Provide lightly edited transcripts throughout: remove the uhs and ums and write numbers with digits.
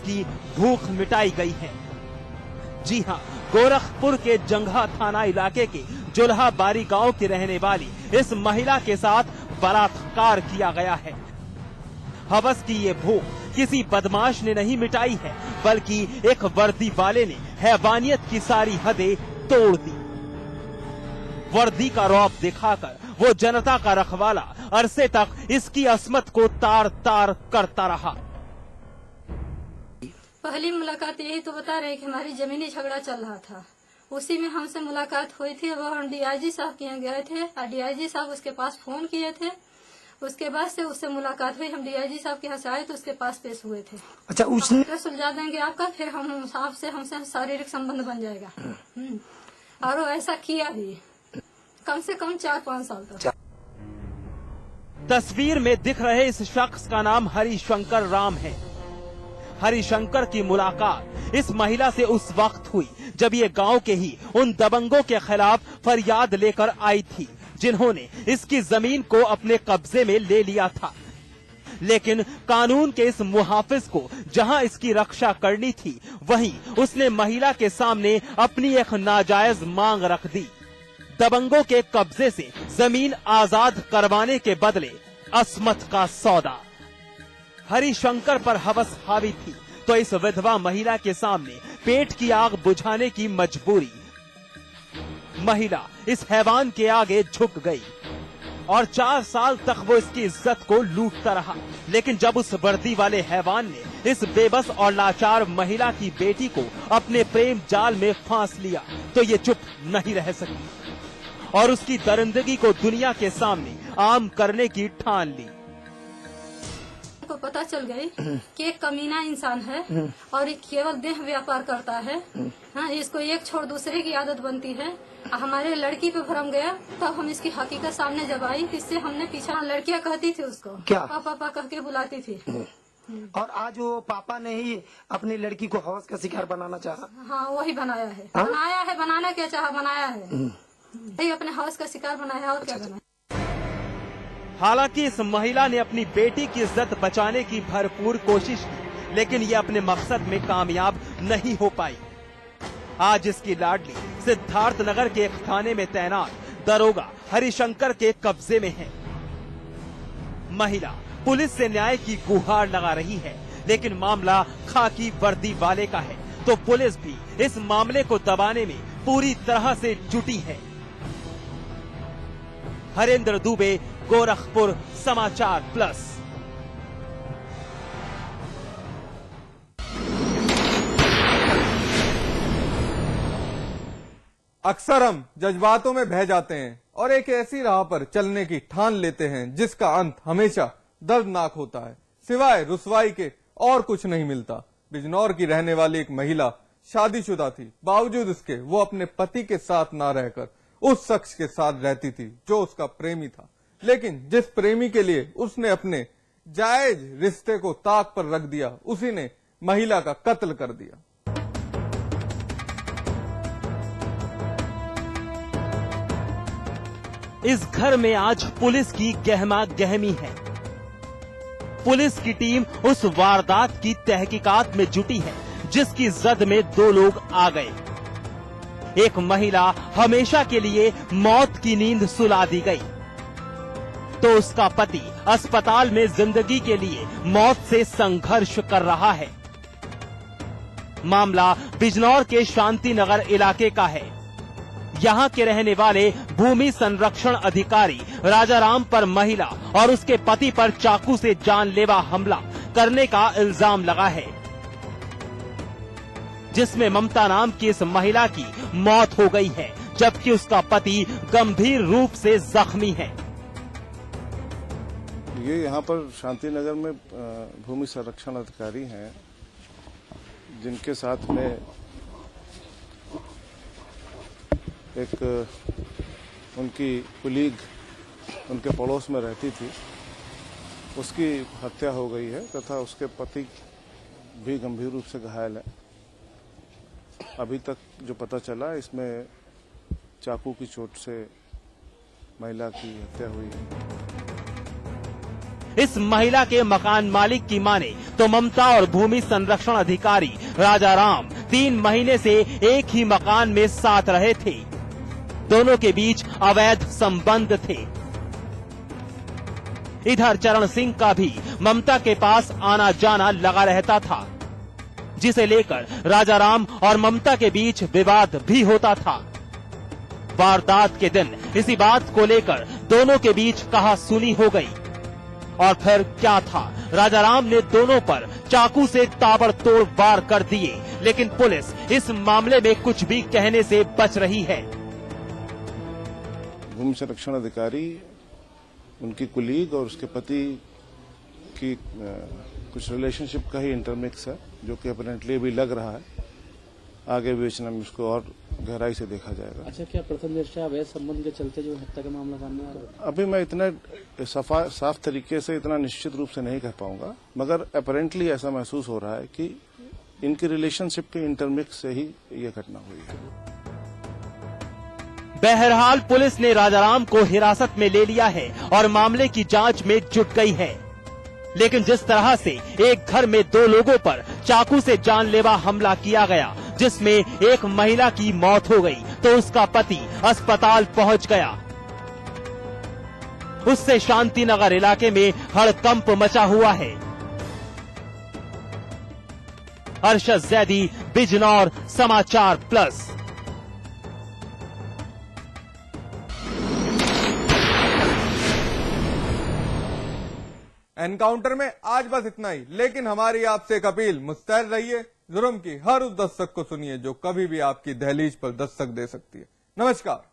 की भूख मिटाई गई है। जी हां, गोरखपुर के जंघा थाना इलाके के जुल्हा बारी गांव की रहने वाली इस महिला के साथ बलात्कार किया गया है। हवस की ये भूख किसी बदमाश ने नहीं मिटाई है, बल्कि एक वर्दी वाले ने हैवानियत की सारी हदें तोड़ दी। वर्दी का रौब दिखाकर वो जनता का रखवाला अरसे तक इसकी असमत को तार तार करता रहा। पहली मुलाकात यही तो बता रहे कि हमारी जमीनी झगड़ा चल रहा था, उसी में हमसे मुलाकात हुई थी। वो हम डीआईजी साहब के यहाँ गए थे और डीआईजी साहब उसके पास फोन किए थे। उसके बाद से उससे मुलाकात हुई। हम डीआईजी साहब के यहाँ से आए तो उसके पास पेश हुए थे। अच्छा, उसने सुलझा देंगे आपका, फिर हम आपसे हमसे शारीरिक संबंध बन जाएगा। और वो ऐसा किया भी कम से कम 4-5 साल तक। तस्वीर में दिख रहे इस शख्स का नाम हरिशंकर राम है। हरिशंकर की मुलाकात इस महिला से उस वक्त हुई जब ये गांव के ही उन दबंगों के खिलाफ फरियाद लेकर आई थी, जिन्होंने इसकी जमीन को अपने कब्जे में ले लिया था। लेकिन कानून के इस मुहाफिज को जहां इसकी रक्षा करनी थी, वहीं उसने महिला के सामने अपनी एक नाजायज मांग रख दी। दबंगों के कब्जे से जमीन आजाद करवाने के बदले असमत का सौदा। हरिशंकर पर हवस हावी थी तो इस विधवा महिला के सामने पेट की आग बुझाने की मजबूरी। महिला इस हैवान के आगे झुक गई और 4 साल तक वो इसकी इज्जत को लूटता रहा। लेकिन जब उस वर्दी वाले हैवान ने इस बेबस और लाचार महिला की बेटी को अपने प्रेम जाल में फांस लिया तो ये चुप नहीं रह सकी और उसकी दरिंदगी को दुनिया के सामने आम करने की ठान ली। को पता चल गई कि एक कमीना इंसान है और ये केवल देह व्यापार करता है। हाँ, इसको एक छोड़ दूसरे की आदत बनती है। हमारे लड़की पे भरम गया तब हम इसकी हकीकत सामने जब आई, इससे हमने पीछा लड़कियां कहती थी उसको क्या पापा पापा कह के बुलाती थी। और आज वो पापा ने ही अपनी लड़की को हवस का शिकार बनाना चाहा। हाँ, वही बनाया है। हाँ? बनाया है, बनाना क्या चाहा, बनाया है। वही अपने हवस का शिकार बनाया और क्या बनाया। हालांकि इस महिला ने अपनी बेटी की इज्जत बचाने की भरपूर कोशिश की, लेकिन ये अपने मकसद में कामयाब नहीं हो पाई। आज इसकी लाडली सिद्धार्थ नगर के एक थाने में तैनात दरोगा हरिशंकर के कब्जे में है। महिला पुलिस से न्याय की गुहार लगा रही है, लेकिन मामला खाकी वर्दी वाले का है तो पुलिस भी इस मामले को दबाने में पूरी तरह से जुटी है। हरेंद्र दुबे, गोरखपुर समाचार प्लस। अक्सर हम जज्बातों में बह जाते हैं और एक ऐसी राह पर चलने की ठान लेते हैं जिसका अंत हमेशा दर्दनाक होता है, सिवाय रुसवाई के और कुछ नहीं मिलता। बिजनौर की रहने वाली एक महिला शादीशुदा थी, बावजूद इसके वो अपने पति के साथ ना रहकर उस शख्स के साथ रहती थी जो उसका प्रेमी था। लेकिन जिस प्रेमी के लिए उसने अपने जायज रिश्ते को ताक पर रख दिया, उसी ने महिला का कत्ल कर दिया। इस घर में आज पुलिस की गहमा गहमी है। पुलिस की टीम उस वारदात की तहकीकात में जुटी है जिसकी जद में 2 लोग आ गए। एक महिला हमेशा के लिए मौत की नींद सुला दी गई तो उसका पति अस्पताल में जिंदगी के लिए मौत से संघर्ष कर रहा है। मामला बिजनौर के शांति नगर इलाके का है। यहाँ के रहने वाले भूमि संरक्षण अधिकारी राजाराम पर महिला और उसके पति पर चाकू से जानलेवा हमला करने का इल्जाम लगा है, जिसमें ममता नाम की इस महिला की मौत हो गई है, जबकि उसका पति गंभीर रूप से जख्मी है। ये यहाँ पर शांति नगर में भूमि संरक्षण अधिकारी हैं, जिनके साथ में एक उनकी कुलीग उनके पड़ोस में रहती थी, उसकी हत्या हो गई है तथा उसके पति भी गंभीर रूप से घायल है। अभी तक जो पता चला, इसमें चाकू की चोट से महिला की हत्या हुई है। इस महिला के मकान मालिक की माने तो ममता और भूमि संरक्षण अधिकारी राजाराम 3 महीने से एक ही मकान में साथ रहे थे। दोनों के बीच अवैध संबंध थे। इधर चरण सिंह का भी ममता के पास आना जाना लगा रहता था, जिसे लेकर राजाराम और ममता के बीच विवाद भी होता था। वारदात के दिन इसी बात को लेकर दोनों के बीच कहासुनी हो गई। और फिर क्या था, राजाराम ने दोनों पर चाकू से ताबड़तोड़ वार कर दिए, लेकिन पुलिस इस मामले में कुछ भी कहने से बच रही है। भूमि संरक्षण अधिकारी, उनकी कुलीग और उसके पति की कुछ रिलेशनशिप का ही इंटरमिक्स है, जो कि अपरेंटली अभी लग रहा है। आगे विवेचना में उसको और गहराई से देखा जाएगा। अच्छा, क्या प्रथम दृष्टया अवैध संबंध के चलते जो हत्या का मामला सामने आ रहा है? अभी मैं इतना साफ तरीके से इतना निश्चित रूप से नहीं कह पाऊंगा, मगर अपरेंटली ऐसा महसूस हो रहा है कि इनकी रिलेशनशिप के इंटरमिक्स से ही यह घटना हुई है। बहरहाल पुलिस ने राजाराम को हिरासत में ले लिया है और मामले की जांच में जुट गई है। लेकिन जिस तरह से एक घर में 2 लोगों पर चाकू से जानलेवा हमला किया गया, जिसमें एक महिला की मौत हो गई, तो उसका पति अस्पताल पहुंच गया। उससे शांतिनगर इलाके में हड़कंप मचा हुआ है। अरशद जैदी, बिजनौर, समाचार प्लस। एनकाउंटर में आज बस इतना ही, लेकिन हमारी आपसे एक अपील, मुस्तैद रहिए। जुर्म की हर उस दस्तक को सुनिए जो कभी भी आपकी दहलीज पर दस्तक दे सकती है। नमस्कार।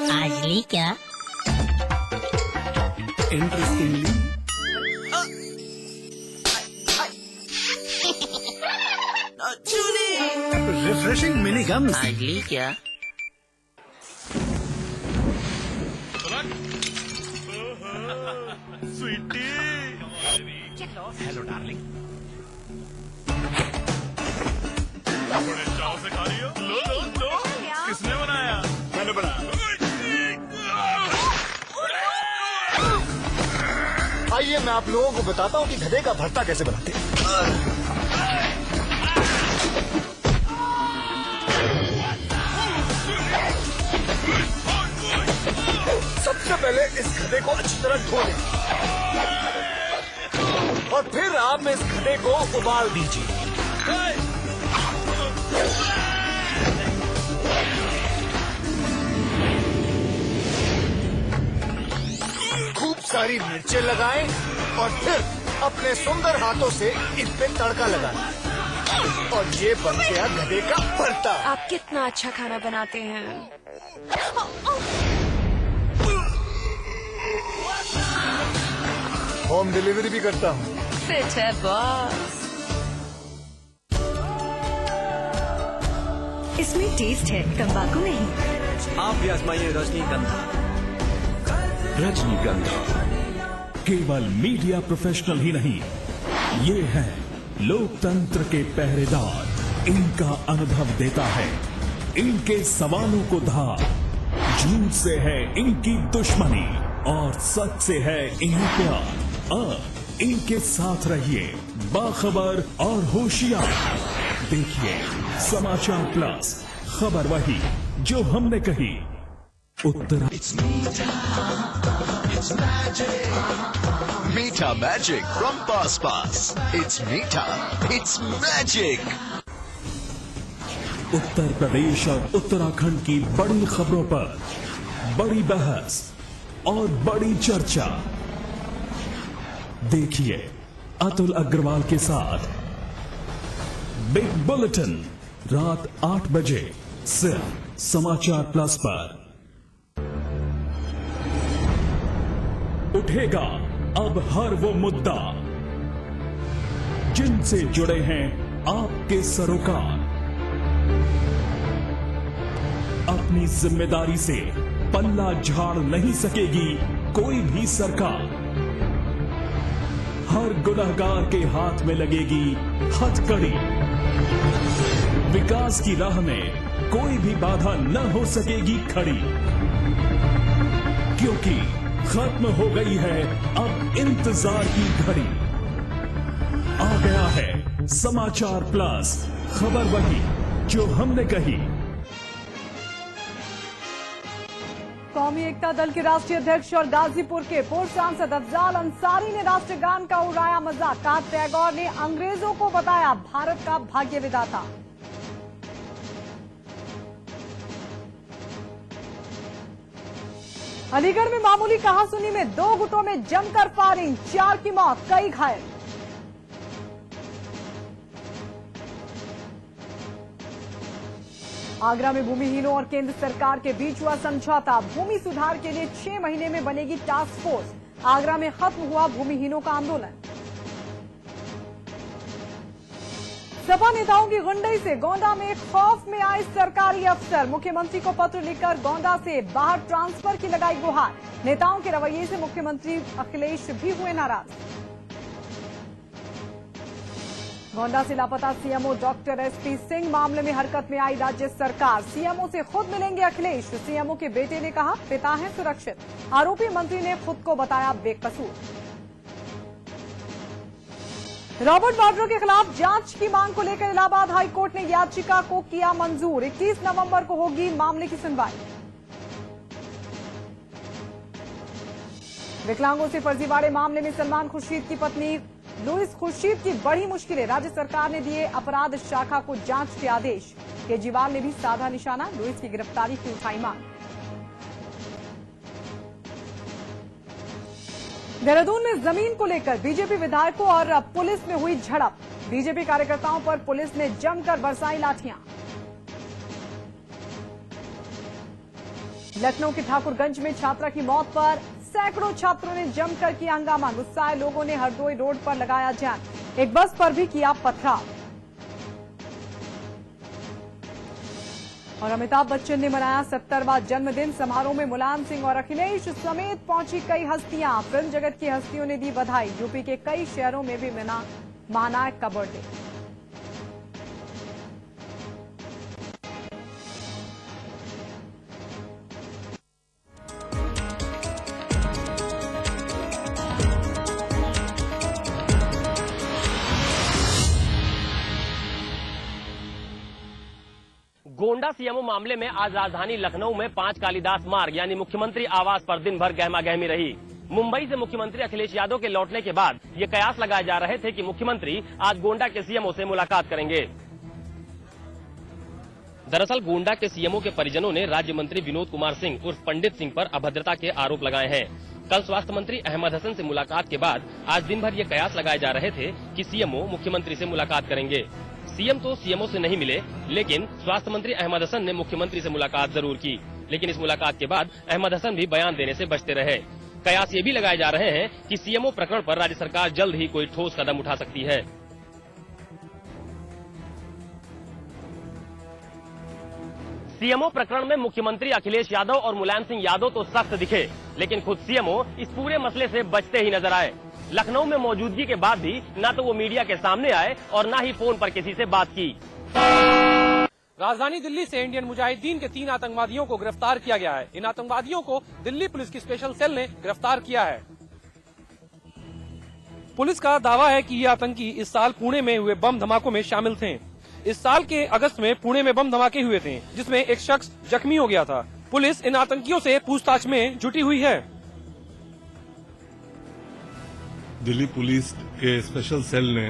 आज ली क्या? इंटरेस्टिंगली रिफ्रेशिंग मिनी गम। आज ली क्या? Hello darling. बड़े चाव से खा रही हो? लो। किसने बनाया? मैंने बनाया। आइए मैं आप लोगों को बताता हूँ कि गधे का भरता कैसे बनाते हैं। सबसे पहले इस गधे को अच्छी तरह धो लें और फिर आप इस गधे को उबाल दीजिए। खूब सारी मिर्चें लगाएं और फिर अपने सुंदर हाथों से इस पे तड़का लगाएं और ये बन गया गधे का भरता। आप कितना अच्छा खाना बनाते हैं। होम डिलीवरी भी करता हूँ। फिट है बॉस। इसमें टेस्ट है, तंबाकू नहीं। आप भी आजमाइए रजनीगंधा। रजनीगंधा केवल मीडिया प्रोफेशनल ही नहीं, ये है लोकतंत्र के पहरेदार। इनका अनुभव देता है इनके सवालों को धार। झूठ से है इनकी दुश्मनी और सच से है इन्हें प्यार। अब इनके साथ रहिए बाखबर और होशियार। देखिए समाचार प्लस, खबर वही जो हमने कही। उत्तरा मीठा magic from pass pass. It's मीठा, इट्स मैजिक। उत्तर प्रदेश और उत्तराखंड की बड़ी खबरों पर बड़ी बहस और बड़ी चर्चा। देखिए अतुल अग्रवाल के साथ बिग बुलेटिन रात 8 बजे सिर्फ समाचार प्लस पर। उठेगा अब हर वो मुद्दा जिनसे जुड़े हैं आपके सरोकार। अपनी जिम्मेदारी से पल्ला झाड़ नहीं सकेगी कोई भी सरकार। हर गुनहगार के हाथ में लगेगी हथकड़ी। विकास की राह में कोई भी बाधा न हो सकेगी खड़ी, क्योंकि खत्म हो गई है अब इंतजार की घड़ी। आ गया है समाचार प्लस, खबर वही जो हमने कही। कौमी एकता दल के राष्ट्रीय अध्यक्ष और गाजीपुर के पूर्व सांसद अफजाल अंसारी ने राष्ट्रगान का उड़ाया मजाक। कहा टैगोर ने अंग्रेजों को बताया भारत का भाग्य विधाता। अलीगढ़ में मामूली कहासुनी में 2 गुटों में जमकर फायरिंग, 4 की मौत, कई घायल। आगरा में भूमिहीनों और केंद्र सरकार के बीच हुआ समझौता। भूमि सुधार के लिए 6 महीने में बनेगी टास्क फोर्स। आगरा में खत्म हुआ भूमिहीनों का आंदोलन। सपा नेताओं की गुंडई से गोंडा में खौफ में आए सरकारी अफसर। मुख्यमंत्री को पत्र लिखकर गोंडा से बाहर ट्रांसफर की लगाई गुहार। नेताओं के रवैये से मुख्यमंत्री अखिलेश भी हुए नाराज। गोंडा से लापता सीएमओ डॉक्टर एसपी सिंह मामले में हरकत में आई राज्य सरकार। सीएमओ से खुद मिलेंगे अखिलेश। सीएमओ के बेटे ने कहा पिता हैं सुरक्षित। आरोपी मंत्री ने खुद को बताया बेकसूर। रॉबर्ट वाड्रा के खिलाफ जांच की मांग को लेकर इलाहाबाद हाई कोर्ट ने याचिका को किया मंजूर। 21 नवंबर को होगी मामले की सुनवाई। विकलांगों से फर्जीवाड़े मामले में सलमान खुर्शीद की पत्नी लुइस खुर्शीद की बड़ी मुश्किलें। राज्य सरकार ने दिए अपराध शाखा को जांच के आदेश। केजरीवाल ने भी साधा निशाना, लुइस की गिरफ्तारी की उठाई मांग। देहरादून में जमीन को लेकर बीजेपी विधायकों और पुलिस में हुई झड़प। बीजेपी कार्यकर्ताओं पर पुलिस ने जमकर बरसाई लाठियां। लखनऊ के ठाकुरगंज में छात्रा की मौत पर सैकड़ों छात्रों ने जमकर किया हंगामा। गुस्साए लोगों ने हरदोई रोड पर लगाया जाम। एक बस पर भी किया पथराव। और अमिताभ बच्चन ने मनाया 70वां जन्मदिन। समारोह में मुलायम सिंह और अखिलेश समेत पहुंची कई हस्तियां। फिल्म जगत की हस्तियों ने दी बधाई। यूपी के कई शहरों में भी मना महानायक का बर्थडे। गोंडा सीएमओ मामले में आज राजधानी लखनऊ में 5 कालिदास मार्ग यानी मुख्यमंत्री आवास पर दिन भर गहमागहमी रही। मुंबई से मुख्यमंत्री अखिलेश यादव के लौटने के बाद ये कयास लगाए जा रहे थे कि मुख्यमंत्री आज गोंडा के सीएमओ से मुलाकात करेंगे। दरअसल गोंडा के सीएमओ के परिजनों ने राज्य मंत्री विनोद कुमार सिंह उर्फ पंडित सिंह पर अभद्रता के आरोप लगाए हैं। कल स्वास्थ्य मंत्री अहमद हसन से मुलाकात के बाद आज दिन भर ये कयास लगाए जा रहे थे कि सीएमओ मुख्यमंत्री से मुलाकात करेंगे। सीएम तो सीएमओ से नहीं मिले, लेकिन स्वास्थ्य मंत्री अहमद हसन ने मुख्यमंत्री से मुलाकात जरूर की। लेकिन इस मुलाकात के बाद अहमद हसन भी बयान देने से बचते रहे। कयास ये भी लगाए जा रहे हैं कि सीएमओ प्रकरण पर राज्य सरकार जल्द ही कोई ठोस कदम उठा सकती है। सीएमओ प्रकरण में मुख्यमंत्री अखिलेश यादव और मुलायम सिंह यादव तो सख्त दिखे, लेकिन खुद सीएमओ इस पूरे मसले से बचते ही नजर आए। लखनऊ में मौजूदगी के बाद भी न तो वो मीडिया के सामने आए और न ही फोन पर किसी से बात की। राजधानी दिल्ली से इंडियन मुजाहिदीन के 3 आतंकवादियों को गिरफ्तार किया गया है। इन आतंकवादियों को दिल्ली पुलिस की स्पेशल सेल ने गिरफ्तार किया है। पुलिस का दावा है कि ये आतंकी इस साल पुणे में हुए बम धमाकों में शामिल थे। इस साल के अगस्त में पुणे में बम धमाके हुए थे, जिसमें एक शख्स जख्मी हो गया था। पुलिस इन आतंकियों से पूछताछ में जुटी हुई है। दिल्ली पुलिस के स्पेशल सेल ने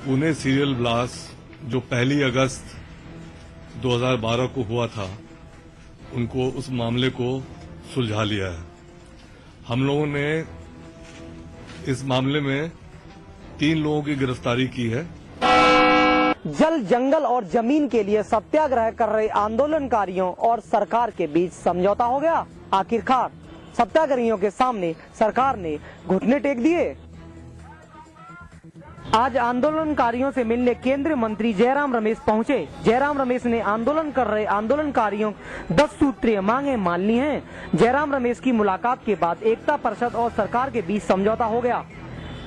पुणे सीरियल ब्लास्ट जो 1 अगस्त 2012 को हुआ था, उनको उस मामले को सुलझा लिया है। हम लोगों ने इस मामले में 3 लोगों की गिरफ्तारी की है। जल, जंगल और जमीन के लिए सत्याग्रह कर रहे आंदोलनकारियों और सरकार के बीच समझौता हो गया। आखिरकार सत्याग्रहियों के सामने सरकार ने घुटने टेक दिए। आज आंदोलनकारियों से मिलने केंद्रीय मंत्री जयराम रमेश पहुंचे। जयराम रमेश ने आंदोलन कर रहे आंदोलनकारियों 10 सूत्रीय मांगे मान ली हैं। जयराम रमेश की मुलाकात के बाद एकता परिषद और सरकार के बीच समझौता हो गया।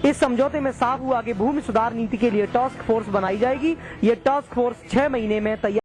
इस समझौते में साफ हुआ कि भूमि सुधार नीति के लिए टास्क फोर्स बनाई जाएगी। ये टास्क फोर्स 6 महीने में तैयार